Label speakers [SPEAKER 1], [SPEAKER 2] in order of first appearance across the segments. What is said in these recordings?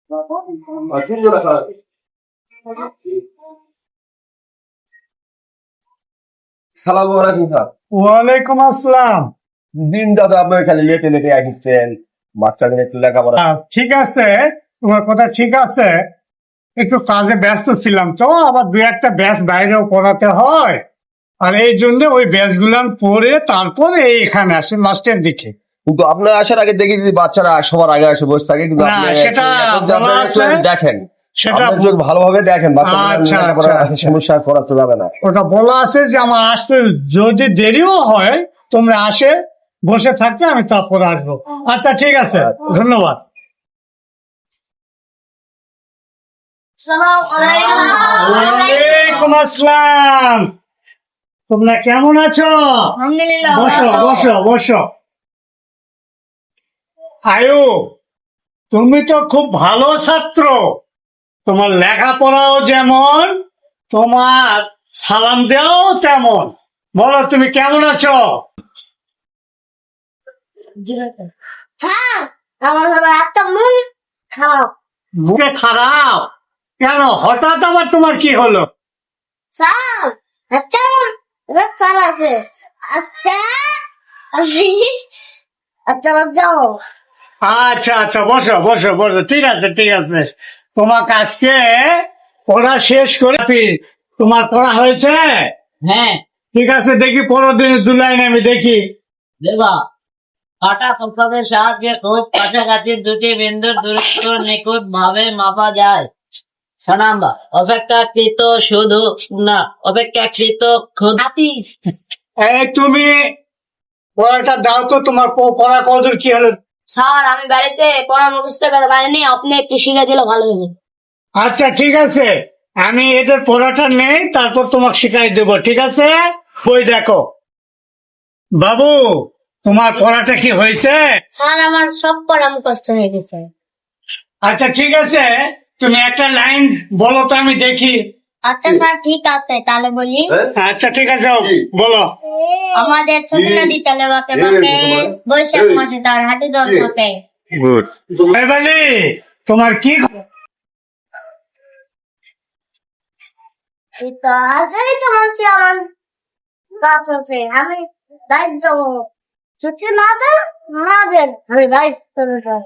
[SPEAKER 1] সালাম আলাইকুম স্যার।
[SPEAKER 2] ওয়ালাইকুম আসসালাম।
[SPEAKER 1] দিন দাদা আপনার খালি লেটে লেটে আসছেন, বাচ্চাদের একটু লেখাপড়া।
[SPEAKER 2] ঠিক আছে, তোমার কথা ঠিক আছে, একটু কাজে ব্যস্ত ছিলাম তো, আবার দু একটা ব্যাচ বাইরেও পড়াতে হয়, আর এই জন্য ওই ব্যাচ গুলান পড়ে তারপরে এখানে আসে লাস্টের দিকে।
[SPEAKER 1] কিন্তু আপনার আসার আগে দেখি যদি বাচ্চারা সবার আগে এসে বসে থাকে, কিন্তু
[SPEAKER 2] না,
[SPEAKER 1] আপনি
[SPEAKER 2] সেটা
[SPEAKER 1] এখন যে
[SPEAKER 2] বলা
[SPEAKER 1] আপনারা একটু
[SPEAKER 2] আছে,
[SPEAKER 1] দেখেন,
[SPEAKER 2] সেটা
[SPEAKER 1] আপনি একটু ভালোভাবে দেখেন বাচ্চাদের
[SPEAKER 2] আচ্ছা,
[SPEAKER 1] লেখাপড়া
[SPEAKER 2] আচ্ছা।
[SPEAKER 1] সমস্যা করাতে যাবে না।
[SPEAKER 2] ওটা বলা আছে যে আমার আসতে যদি দেরিও হয়, তোমরা আসে বসে থাকতে, আমি তারপর আসবো। আচ্ছা, ঠিক আছে, ধন্যবাদ। ওয়ালাইকুম আসসালাম। তোমরা কেমন আছো?
[SPEAKER 3] আলহামদুলিল্লাহ।
[SPEAKER 2] বসো বসো বসো। আয়ু, তুমি তো খুব ভালো ছাত্র, তোমার লেখাপড়াও যেমন, তোমার সালাম দেওয়াও তেমন। বলো, তুমি কেমন আছো?
[SPEAKER 3] হ্যাঁ, আমার বাবা একটা মন খারাপ।
[SPEAKER 2] মুখে খারাপ কেন? হঠাৎ আবার তোমার কি হলো?
[SPEAKER 3] স্যার, একটা মন স্যার আছে। আচ্ছা, আমি আচ্ছা যাও।
[SPEAKER 2] আচ্ছা আচ্ছা, বসো বসো বসো, ঠিক আছে ঠিক আছে। তোমাকে আজকে পড়া শেষ করে তোমার পড়া হয়েছে?
[SPEAKER 4] হ্যাঁ
[SPEAKER 2] ঠিক আছে, দেখি পরের দিনে দু লাইন আমি দেখি।
[SPEAKER 4] দেবা, কাটা কম্পাসের সাহায্যে খুব কাছাকাছি দুটি বিন্দুর দূরত্ব নিখুঁত ভাবে মাপা যায়। ছ নাম্বার, অপেক্ষাকৃত শুধু না অপেক্ষাকৃত ক্ষুদ্র।
[SPEAKER 2] এই তুমি পড়াটা দাও তো, তোমার পড়া কদর কি হলো?
[SPEAKER 3] স্যার, আমি বাড়িতে পড়া মুখস্থ করে পারিনি, আপনি একটু শিখে দিলে ভালো হবে।
[SPEAKER 2] আচ্ছা ঠিক আছে, আমি এদের পড়াটা নেই, তারপর তোমাকে শিখাই দেবো, ঠিক আছে? বই দেখো। বাবু, তোমার পড়াটা কি হয়েছে?
[SPEAKER 3] স্যার, আমার সব পড়া মুখস্থ হয়ে গেছে।
[SPEAKER 2] আচ্ছা ঠিক আছে, তুমি একটা লাইন বলো তো, আমি দেখি।
[SPEAKER 3] আচ্ছা স্যার, ঠিক আছে, তাহলে বলি।
[SPEAKER 2] আচ্ছা ঠিক আছে, বলো।
[SPEAKER 3] আমাদের ছবি নদী তলে বাঁকে বাঁকে, বৈশাখ মাসে তার হাঁটু দল থাকে।
[SPEAKER 1] গুড।
[SPEAKER 2] এবারে তোমার কি
[SPEAKER 3] এই তো আগেই তো বলছি আমার কাজ চলছে, আমি দায়িত্ব যাবো। ছুটি না দেন, না দেন, আমি দায়িত্ব দেবো।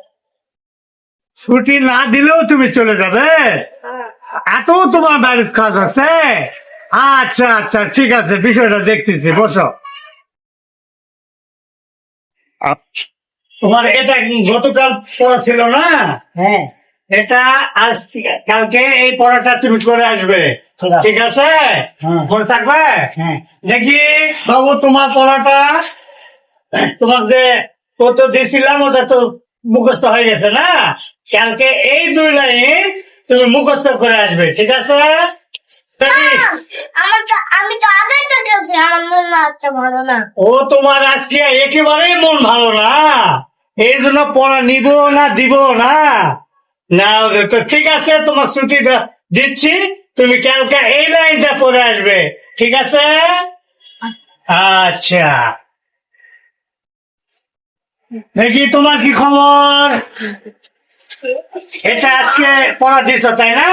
[SPEAKER 2] ছুটি না দিলেও তুমি চলে যাবে? এত তোমার বাড়ির কাজ আছে? আচ্ছা আচ্ছা, ঠিক আছে, বিষয়টা দেখতেছি, বসো। তোমার এটা গতকাল পড়া ছিল না?
[SPEAKER 4] হ্যাঁ,
[SPEAKER 2] এটা আজ কালকে এই পড়াটা তুমি করে আসবে,
[SPEAKER 4] ঠিক আছে।
[SPEAKER 2] ঠিক আছে?
[SPEAKER 4] হ্যাঁ।
[SPEAKER 2] মনে থাকবে?
[SPEAKER 4] হ্যাঁ।
[SPEAKER 2] দেখি বাবু, তোমার পড়াটা, তোমার যে কত দিয়েছিলাম ওটা তো মুখস্থ হয়ে গেছে না? কালকে এই দুই লাইন তুমি মুখস্থ করে আসবে, ঠিক আছে? দেখি।
[SPEAKER 3] আমি তো আগেই তো গেছি, আমার মন আচ্ছা ভালো না।
[SPEAKER 2] ও, তোমার আজকে একেবারেই মন ভালো না, এই জন্য পড়া নিব না, দিব না। না তো ঠিক আছে, তোমার ছুটিটা দিচ্ছি, তুমি কালকে এই লাইনটা পড়ে আসবে, ঠিক আছে? আচ্ছা, দেখি তোমার কি খবর। এটা আজকে পড়া দিছ, তাই না?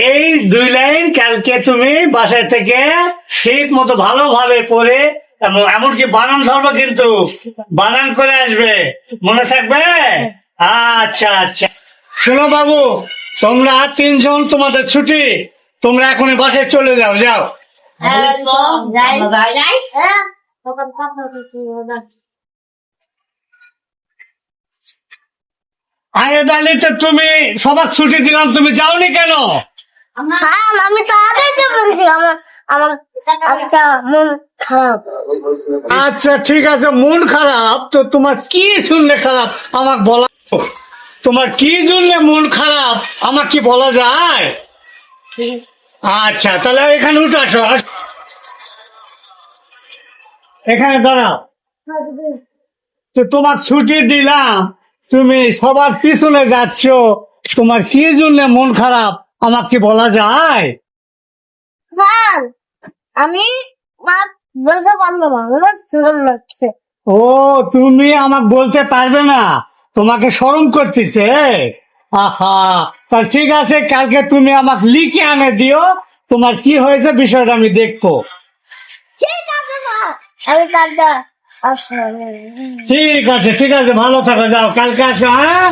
[SPEAKER 2] এই দুই লাইন কালকে তুমি বাসায় থেকে ঠিক মতো ভালোভাবে পড়ে, এমনকি বানান ধরবো, কিন্তু বানান করে আসবে, মনে থাকবে? আচ্ছা আচ্ছা, শোনো বাবু, তোমরা তিনজন, তোমাদের ছুটি, তোমরা এখন বাসায় চলে যাও, যাও।
[SPEAKER 4] হ্যাঁ, চল,
[SPEAKER 3] যাই
[SPEAKER 4] আমরা যাই।
[SPEAKER 3] যাই। হ্যাঁ, তখন কথা কিছু হবে।
[SPEAKER 2] আরে দালি, তো তুমি সবার ছুটি দিলাম, তুমি যাওনি কেন?
[SPEAKER 3] স্যার, আমি তো আগেই তো বলছি আমার আমার আচ্ছা মন খারাপ।
[SPEAKER 2] আচ্ছা ঠিক আছে, মন খারাপ তো তোমার কি শুনলে খারাপ আমাকে বলা, তোমার কি শুনলে মন খারাপ আমার কি বলা যায়? আচ্ছা, তাহলে এখানে উঠে আসো, এখানে দাঁড়াও। তো তোমার ছুটি দিলাম, তুমি সবার পিছনে যাচ্ছ, তোমার কি জন্য মন খারাপ আমাকে কি বলা যায়?
[SPEAKER 3] স্যার, আমি বলতে পারবো না, আমার শরম লাগছে।
[SPEAKER 2] ও, তুমি আমাকে বলতে পারবে না, তোমাকে শরম করতেছে? আহা, তা ঠিক আছে, কালকে তুমি আমাকে লিখে আনে দিও তোমার কি হয়েছে, বিষয়টা আমি দেখবো।
[SPEAKER 3] ঠিক আছে স্যার, আমি কালকে আসবো।
[SPEAKER 2] ঠিক আছে, ঠিক আছে, ভালো থাকো, যাও কালকে আসো, হ্যাঁ।